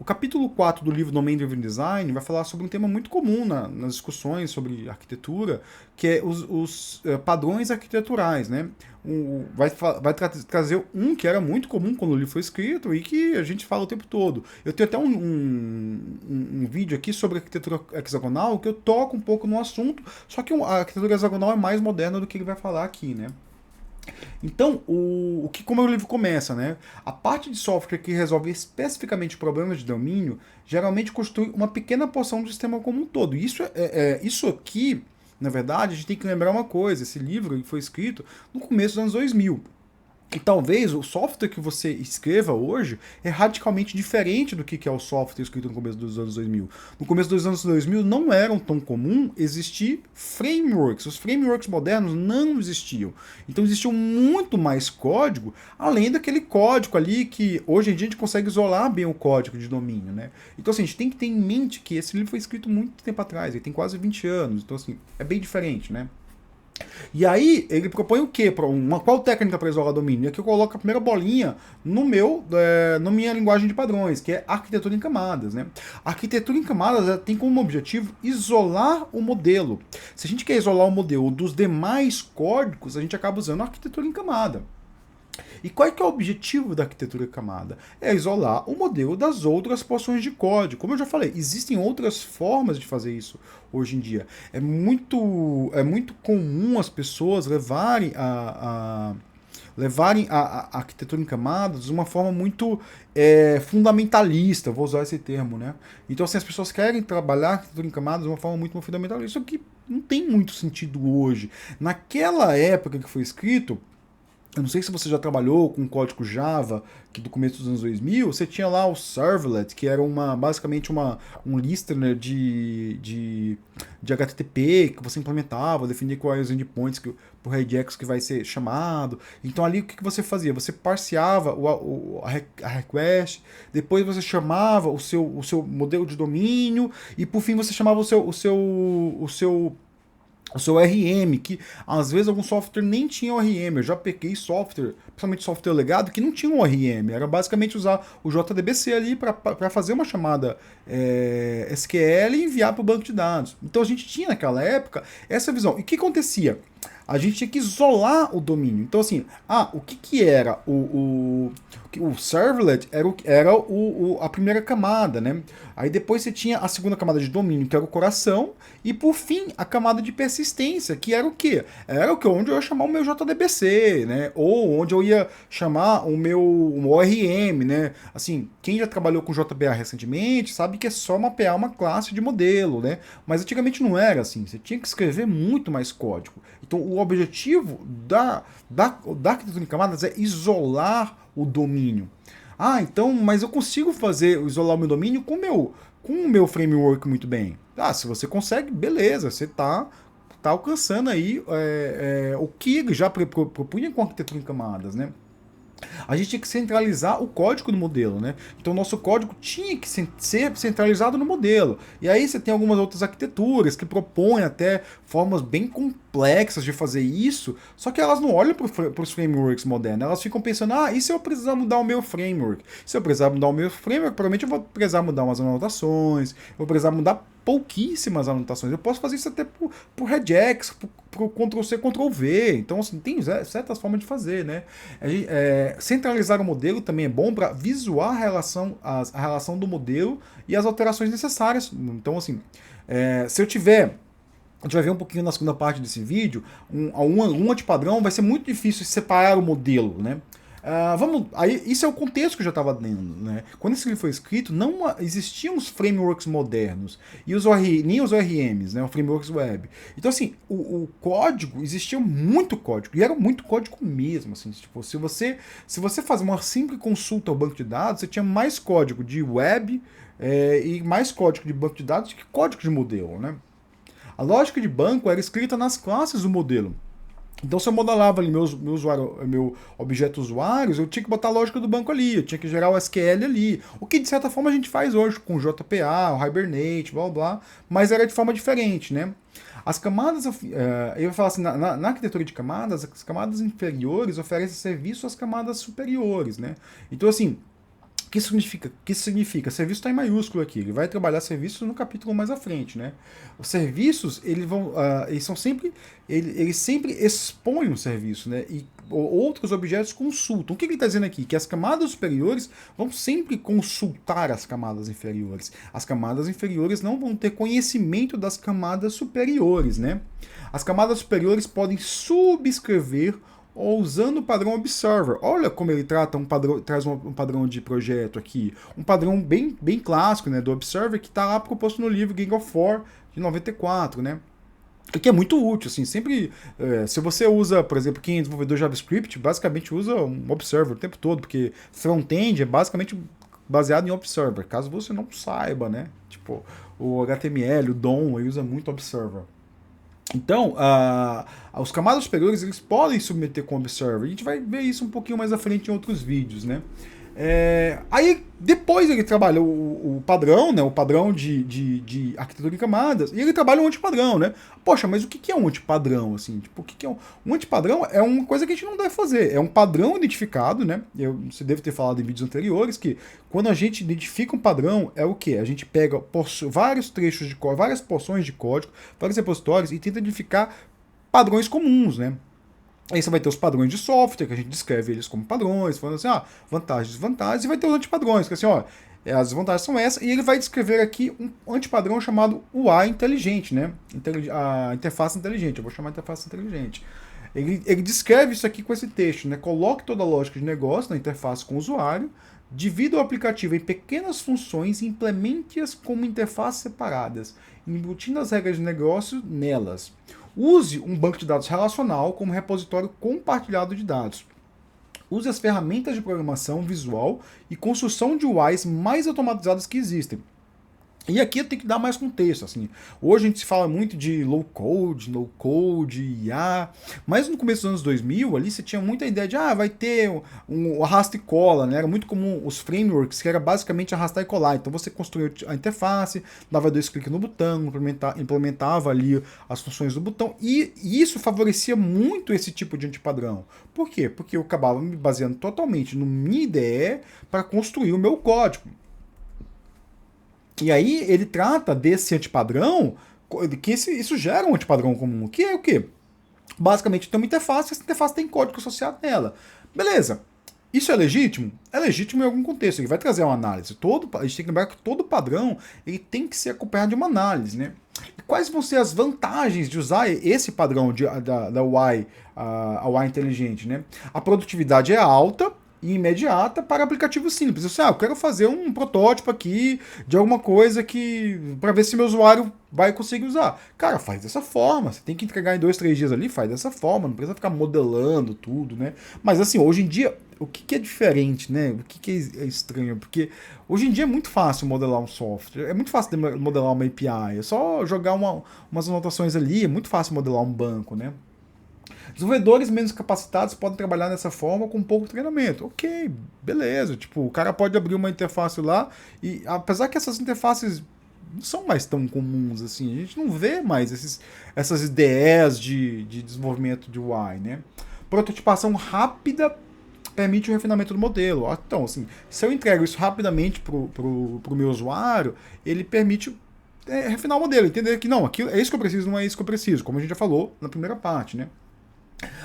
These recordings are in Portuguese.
O capítulo 4 do livro Domain Driven Design vai falar sobre um tema muito comum nas discussões sobre arquitetura, que é os padrões arquiteturais, né? Trazer um que era muito comum quando o livro foi escrito e que a gente fala o tempo todo. Eu tenho até um vídeo aqui sobre arquitetura hexagonal que eu toco um pouco no assunto, só que a arquitetura hexagonal é mais moderna do que ele vai falar aqui, né? Então, como o livro começa, né? A parte de software que resolve especificamente problemas de domínio geralmente constitui uma pequena porção do sistema como um todo. Isso aqui, na verdade, a gente tem que lembrar uma coisa: esse livro foi escrito no começo dos anos 2000. E talvez o software que você escreva hoje é radicalmente diferente do que é o software escrito no começo dos anos 2000. No começo dos anos 2000 não eram tão comum existir frameworks. Os frameworks modernos não existiam. Então existia muito mais código, além daquele código ali que hoje em dia a gente consegue isolar bem o código de domínio, né? Então assim, a gente tem que ter em mente que esse livro foi escrito muito tempo atrás, ele tem quase 20 anos. Então assim, é bem diferente, né? E aí, ele propõe o quê? Qual técnica para isolar domínio? Aqui eu coloco a primeira bolinha na minha linguagem de padrões, que é arquitetura em camadas. Né? A arquitetura em camadas tem como objetivo isolar o modelo. Se a gente quer isolar o modelo dos demais códigos, a gente acaba usando a arquitetura em camada. E qual é que é o objetivo da arquitetura camada? É isolar o modelo das outras porções de código. Como eu já falei, existem outras formas de fazer isso hoje em dia. É muito comum as pessoas levarem a arquitetura em camadas de uma forma muito fundamentalista, vou usar esse termo, né? Então, assim, as pessoas querem trabalhar a arquitetura em camadas de uma forma muito fundamentalista, isso aqui não tem muito sentido hoje. Naquela época que foi escrito, eu não sei se você já trabalhou com código Java, que do começo dos anos 2000, você tinha lá o servlet, que era basicamente um listener de HTTP que você implementava, definia quais os endpoints por regex que vai ser chamado. Então ali o que você fazia? Você parseava a request, depois você chamava o seu modelo de domínio e por fim você chamava o seu RM, que às vezes algum software nem tinha RM. Eu já peguei software, principalmente software legado, que não tinha um RM. Era basicamente usar o JDBC ali para fazer uma chamada SQL e enviar para o banco de dados. Então a gente tinha naquela época essa visão. E o que acontecia? A gente tinha que isolar o domínio. Então, assim, o que era o servlet era a primeira camada, né? Aí depois você tinha a segunda camada de domínio, que era o coração, e por fim a camada de persistência, que era o quê? Era onde eu ia chamar o meu JDBC, né? Ou onde eu ia chamar o meu ORM, né? Assim, quem já trabalhou com JPA recentemente sabe que é só mapear uma classe de modelo, né? Mas antigamente não era assim, você tinha que escrever muito mais código. Então o objetivo da arquitetura em camadas é isolar o domínio. Então, mas eu consigo isolar o meu domínio com o meu framework muito bem. Se você consegue, beleza, você tá alcançando aí o que ele já propunha com a arquitetura em camadas, né? A gente tinha que centralizar o código do modelo, né? Então o nosso código tinha que ser centralizado no modelo. E aí você tem algumas outras arquiteturas que propõem até formas bem complexas de fazer isso, só que elas não olham para os frameworks modernos, elas ficam pensando, e se eu precisar mudar o meu framework? Se eu precisar mudar o meu framework, provavelmente eu vou precisar mudar umas anotações, eu vou precisar mudar pouquíssimas anotações. Eu posso fazer isso até por regex, por Ctrl+C, Ctrl+V. Então, assim, tem certas formas de fazer, né? Centralizar o modelo também é bom para visualizar a relação do modelo e as alterações necessárias. Então, assim, se eu tiver... A gente vai ver um pouquinho na segunda parte desse vídeo, uma de padrão, vai ser muito difícil separar o modelo, né? Aí, isso é o contexto que eu já estava dando, né? Quando esse livro foi escrito, não existiam os frameworks modernos e nem os ORMs, né? Os frameworks web. Então, assim, o código, existia muito código, e era muito código mesmo, assim, tipo, se você fazia uma simples consulta ao banco de dados, você tinha mais código de web e mais código de banco de dados do que código de modelo, né? A lógica de banco era escrita nas classes do modelo. Então, se eu modelava ali meu objeto usuários, eu tinha que botar a lógica do banco ali, eu tinha que gerar o SQL ali. O que, de certa forma, a gente faz hoje com o JPA, o Hibernate, blá blá, mas era de forma diferente, né? As camadas, eu ia falar assim, na arquitetura de camadas, as camadas inferiores oferecem serviço às camadas superiores, né? Então, assim, Que significa? Serviço está em maiúsculo aqui. Ele vai trabalhar serviços no capítulo mais à frente, né? Os serviços, eles são sempre, eles sempre expõem o serviço, né? E outros objetos consultam. O que ele está dizendo aqui? Que as camadas superiores vão sempre consultar as camadas inferiores. As camadas inferiores não vão ter conhecimento das camadas superiores, né? As camadas superiores podem subscrever ou usando o padrão Observer. Olha como ele trata traz um padrão de projeto aqui. Um padrão bem clássico, né, do Observer, que está lá proposto no livro Gang of Four, de 94, né? O que é muito útil, assim, sempre, se você usa, por exemplo, quem é desenvolvedor JavaScript, basicamente usa um Observer o tempo todo, porque front-end é basicamente baseado em Observer, caso você não saiba, né? Tipo, o HTML, o DOM, ele usa muito Observer. Então, os camadas superiores eles podem submeter com Observer. A gente vai ver isso um pouquinho mais à frente em outros vídeos, né? Aí, depois ele trabalha o padrão, né? O padrão de arquitetura em camadas, e ele trabalha um antipadrão, né? Poxa, mas o que é um antipadrão, assim? Tipo, o que é um antipadrão? É uma coisa que a gente não deve fazer. É um padrão identificado, né? Você deve ter falado em vídeos anteriores que quando a gente identifica um padrão, é o quê? A gente pega vários trechos de código, várias porções de código, vários repositórios e tenta identificar padrões comuns, né? Aí você vai ter os padrões de software, que a gente descreve eles como padrões, falando assim, vantagens e desvantagens, e vai ter os antipadrões, que assim, as vantagens são essas, e ele vai descrever aqui um antipadrão chamado UI inteligente, né? A interface inteligente, eu vou chamar de interface inteligente. Ele descreve isso aqui com esse texto, né? Coloque toda a lógica de negócio na interface com o usuário, divida o aplicativo em pequenas funções e implemente-as como interfaces separadas, embutindo as regras de negócio nelas. Use um banco de dados relacional como repositório compartilhado de dados. Use as ferramentas de programação visual e construção de UIs mais automatizadas que existem. E aqui eu tenho que dar mais contexto, assim. Hoje a gente se fala muito de low code, no code, IA, mas no começo dos anos 2000 ali você tinha muita ideia de, vai ter um arrasta e cola, né? Era muito comum os frameworks, que era basicamente arrastar e colar. Então você construía a interface, dava 2 cliques no botão, implementava ali as funções do botão, e isso favorecia muito esse tipo de antipadrão. Por quê? Porque eu acabava me baseando totalmente no minha IDE para construir o meu código. E aí ele trata desse antipadrão, que isso gera um antipadrão comum, que é o quê? Basicamente tem uma interface, essa interface tem código associado nela. Beleza. Isso é legítimo? É legítimo em algum contexto, ele vai trazer uma análise. A gente tem que lembrar que todo padrão ele tem que ser acompanhado de uma análise, né? E quais vão ser as vantagens de usar esse padrão da UI, a UI inteligente, né? A produtividade é alta e imediata para aplicativos simples. Eu quero fazer um protótipo aqui de alguma coisa que para ver se meu usuário vai conseguir usar. Cara, faz dessa forma. Você tem que entregar em 2, 3 dias ali, faz dessa forma. Não precisa ficar modelando tudo, né? Mas assim, hoje em dia, o que é diferente, né? O que é estranho? Porque hoje em dia é muito fácil modelar um software. É muito fácil modelar uma API. É só jogar umas anotações ali. É muito fácil modelar um banco, né? Desenvolvedores menos capacitados podem trabalhar dessa forma com pouco treinamento. Ok, beleza. Tipo, o cara pode abrir uma interface lá e, apesar que essas interfaces não são mais tão comuns assim, a gente não vê mais essas ideias de desenvolvimento de UI, né? Prototipação rápida permite o refinamento do modelo. Então, assim, se eu entrego isso rapidamente pro meu usuário, ele permite refinar o modelo, entender que não, aquilo é isso que eu preciso, não é isso que eu preciso, como a gente já falou na primeira parte, né?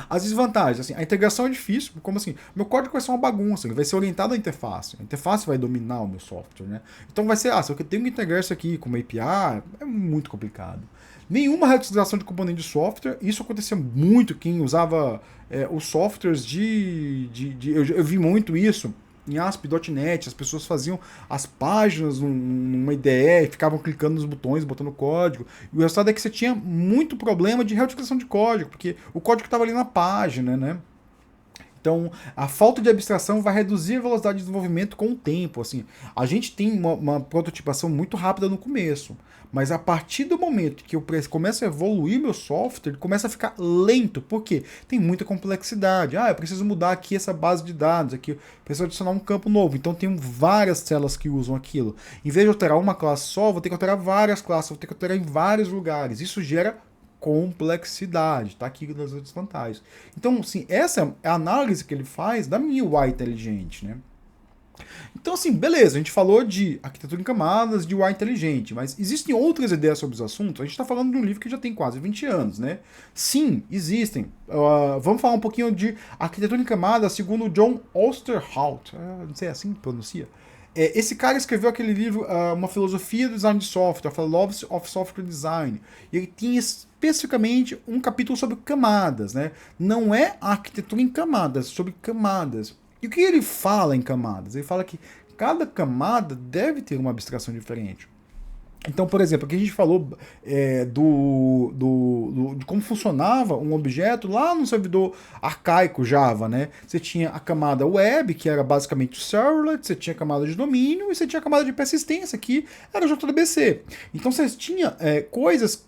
As desvantagens, assim, a integração é difícil, como assim, meu código vai ser uma bagunça, ele vai ser orientado à interface, a interface vai dominar o meu software, né? Então vai ser, se eu tenho que integrar isso aqui com uma API, é muito complicado. Nenhuma reutilização de componente de software, isso acontecia muito, quem usava os softwares eu vi muito isso, em ASP.NET, as pessoas faziam as páginas numa IDE, ficavam clicando nos botões, botando código, e o resultado é que você tinha muito problema de reutilização de código, porque o código estava ali na página, né? Então, a falta de abstração vai reduzir a velocidade de desenvolvimento com o tempo. Assim, a gente tem uma prototipação muito rápida no começo, mas a partir do momento que eu começo a evoluir meu software, ele começa a ficar lento. Por quê? Tem muita complexidade. Eu preciso mudar aqui essa base de dados, aqui eu preciso adicionar um campo novo. Então, tem várias células que usam aquilo. Em vez de alterar uma classe só, vou ter que alterar várias classes, vou ter que alterar em vários lugares. Isso gera complexidade, tá aqui nas desvantagens. Então, assim, essa é a análise que ele faz da minha UI inteligente, né? Então, assim, beleza, a gente falou de arquitetura em camadas, de UI inteligente, mas existem outras ideias sobre os assuntos? A gente está falando de um livro que já tem quase 20 anos, né? Sim, existem. Vamos falar um pouquinho de arquitetura em camadas segundo John Osterhout. Não sei, assim que pronuncia. Esse cara escreveu aquele livro, Uma Filosofia do Design de Software, A Love of Software Design. E ele tinha especificamente um capítulo sobre camadas, né? Não é arquitetura em camadas, sobre camadas. E o que ele fala em camadas? Ele fala que cada camada deve ter uma abstração diferente. Então, por exemplo, aqui a gente falou de como funcionava um objeto lá no servidor arcaico Java, né? Você tinha a camada web, que era basicamente o servlet, você tinha a camada de domínio e você tinha a camada de persistência, que era o JDBC. Então você tinha coisas,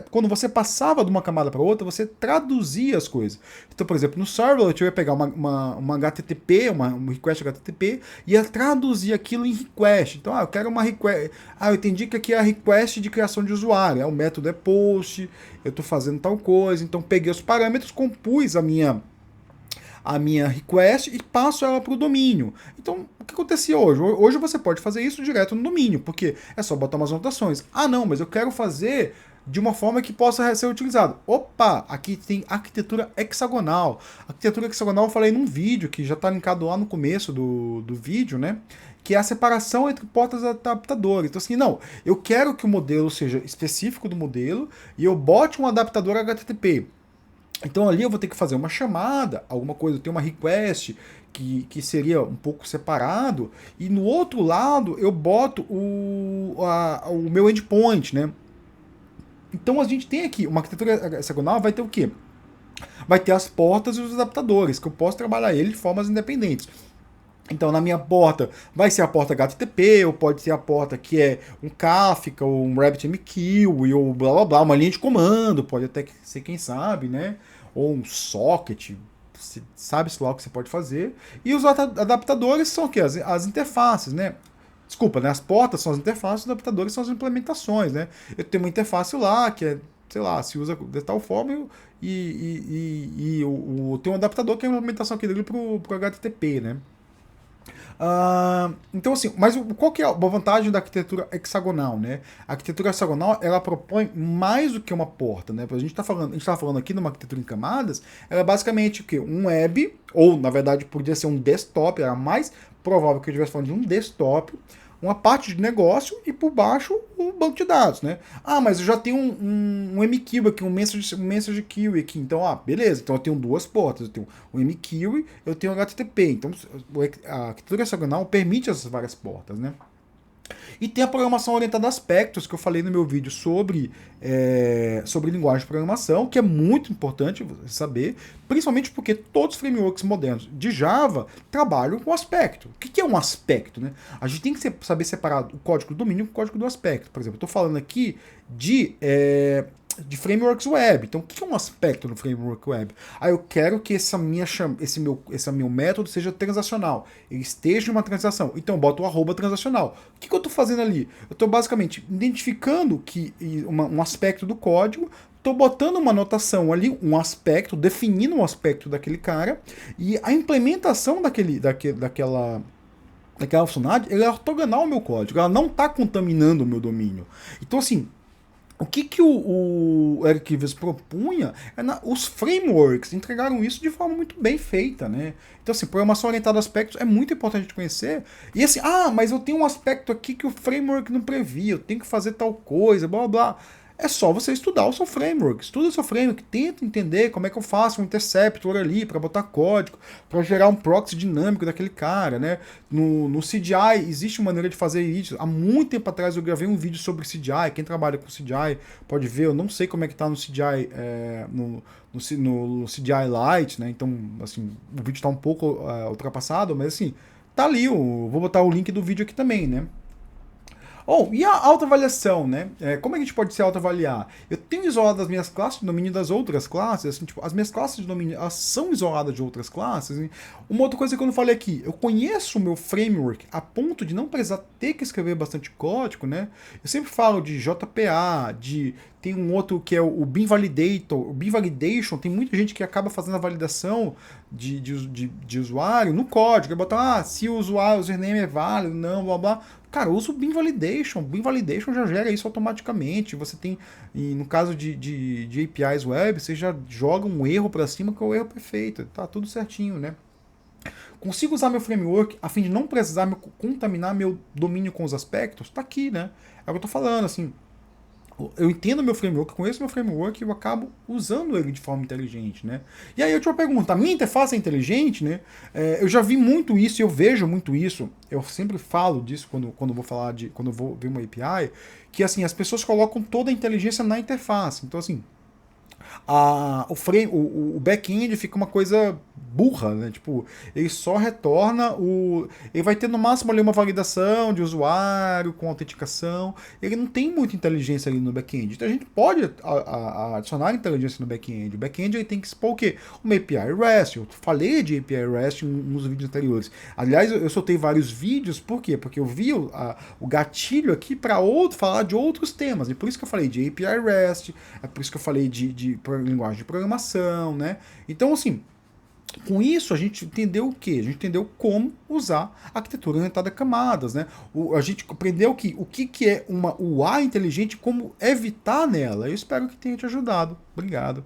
quando você passava de uma camada para outra, você traduzia as coisas. Então, por exemplo, no servlet eu ia pegar uma HTTP, um request HTTP, e ia traduzir aquilo em request. Então, eu quero uma request. Eu entendi que aqui é a request de criação de usuário. O método é post, eu estou fazendo tal coisa. Então, peguei os parâmetros, compus a minha request e passo ela para o domínio. Então, o que acontecia hoje? Hoje você pode fazer isso direto no domínio, porque é só botar umas anotações. Não, mas eu quero fazer de uma forma que possa ser utilizado. Opa, aqui tem arquitetura hexagonal. Arquitetura hexagonal eu falei num vídeo que já está linkado lá no começo do vídeo, né? Que é a separação entre portas adaptadores. Então, assim, não, eu quero que o modelo seja específico do modelo e eu bote um adaptador HTTP. Então ali eu vou ter que fazer uma chamada, alguma coisa, eu tenho uma request que seria um pouco separado, e no outro lado eu boto o meu endpoint, né? Então a gente tem aqui, uma arquitetura hexagonal vai ter o quê? Vai ter as portas e os adaptadores, que eu posso trabalhar ele de formas independentes. Então, na minha porta, vai ser a porta HTTP, ou pode ser a porta que é um Kafka, ou um RabbitMQ, ou blá blá blá, uma linha de comando, pode até ser, quem sabe, né? Ou um socket, sabe-se lá o que você pode fazer. E os adaptadores são o quê? As interfaces, né? Desculpa, né? As portas são as interfaces, os adaptadores são as implementações, né? Eu tenho uma interface lá, que é, sei lá, se usa de tal forma, tem um adaptador que é a implementação aqui dele pro HTTP, né? Então, assim, mas qual que é a vantagem da arquitetura hexagonal, né? A arquitetura hexagonal, ela propõe mais do que uma porta, né? A gente tá falando aqui numa arquitetura em camadas, ela é basicamente o quê? Um web, ou, na verdade, podia ser um desktop, era mais provável que eu estivesse falando de um desktop, uma parte de negócio e por baixo um banco de dados, né? Mas eu já tenho um MQuery aqui, um message query aqui, então, beleza, então eu tenho duas portas, eu tenho o MQuery, eu tenho o HTTP, então a arquitetura hexagonal permite essas várias portas, né? E tem a programação orientada a aspectos, que eu falei no meu vídeo sobre linguagem de programação, que é muito importante você saber, principalmente porque todos os frameworks modernos de Java trabalham com aspecto. O que é um aspecto, né? A gente tem que saber separar o código do domínio do código do aspecto. Por exemplo, eu estou falando aqui de frameworks web. Então, o que é um aspecto no framework web? Eu quero que esse meu método seja transacional. Ele esteja em uma transação. Então, eu boto o arroba transacional. O que eu estou fazendo ali? Eu estou basicamente identificando um aspecto do código, estou botando uma anotação ali, um aspecto, definindo um aspecto daquele cara, e a implementação daquela funcionalidade, ela é ortogonal ao meu código. Ela não está contaminando o meu domínio. Então, assim, o que o Eric Rives propunha os frameworks entregaram isso de forma muito bem feita, né? Então, assim, programação orientada a aspectos é muito importante de conhecer. E assim, mas eu tenho um aspecto aqui que o framework não previa, eu tenho que fazer tal coisa, blá blá. É só você estudar o seu framework. Estuda o seu framework, tenta entender como é que eu faço um interceptor ali para botar código, para gerar um proxy dinâmico daquele cara, né? No CGI existe uma maneira de fazer isso. Há muito tempo atrás eu gravei um vídeo sobre CGI. Quem trabalha com CGI pode ver. Eu não sei como é que tá no CGI, no CGI Lite, né? Então, assim, o vídeo está um pouco ultrapassado, mas assim, tá ali. Vou botar o link do vídeo aqui também, né? E a autoavaliação, né? Como a gente pode se autoavaliar? Eu tenho isolado as minhas classes de domínio das outras classes, assim, tipo, as minhas classes de domínio, elas são isoladas de outras classes. Hein? Uma outra coisa que eu não falei aqui, eu conheço o meu framework a ponto de não precisar ter que escrever bastante código, né? Eu sempre falo de JPA, tem um outro que é o Bean Validator, o Bean Validation, tem muita gente que acaba fazendo a validação de usuário no código. Botar, se o usuário, o username é válido, não, blá blá. Cara, usa o Bean Validation. O Bean Validation já gera isso automaticamente. Você tem, e no caso de APIs web, você já joga um erro para cima que é o erro perfeito. Tá tudo certinho, né? Consigo usar meu framework a fim de não precisar contaminar meu domínio com os aspectos? Tá aqui, né? É o que eu tô falando, assim. Eu entendo meu framework, conheço meu framework e eu acabo usando ele de forma inteligente, né? E aí eu te pergunto, a minha interface é inteligente, né? Eu já vi muito isso e eu vejo muito isso. Eu sempre falo disso quando vou falar quando eu vou ver uma API, que assim, as pessoas colocam toda a inteligência na interface. Então assim, o back-end fica uma coisa burra, né? Tipo, ele só retorna o. Ele vai ter no máximo ali uma validação de usuário com autenticação. Ele não tem muita inteligência ali no back-end. Então a gente pode adicionar inteligência no back-end. O back-end ele tem que expor o quê? Uma API REST. Eu falei de API REST nos vídeos anteriores. Aliás, eu soltei vários vídeos, por quê? Porque eu vi o gatilho aqui para falar de outros temas. E por isso que eu falei de API REST, é por isso que eu falei de linguagem de programação, né? Então, assim, com isso a gente entendeu o quê? A gente entendeu como usar a arquitetura orientada a camadas, né? A gente aprendeu o que é uma UI inteligente, como evitar nela. Eu espero que tenha te ajudado. Obrigado.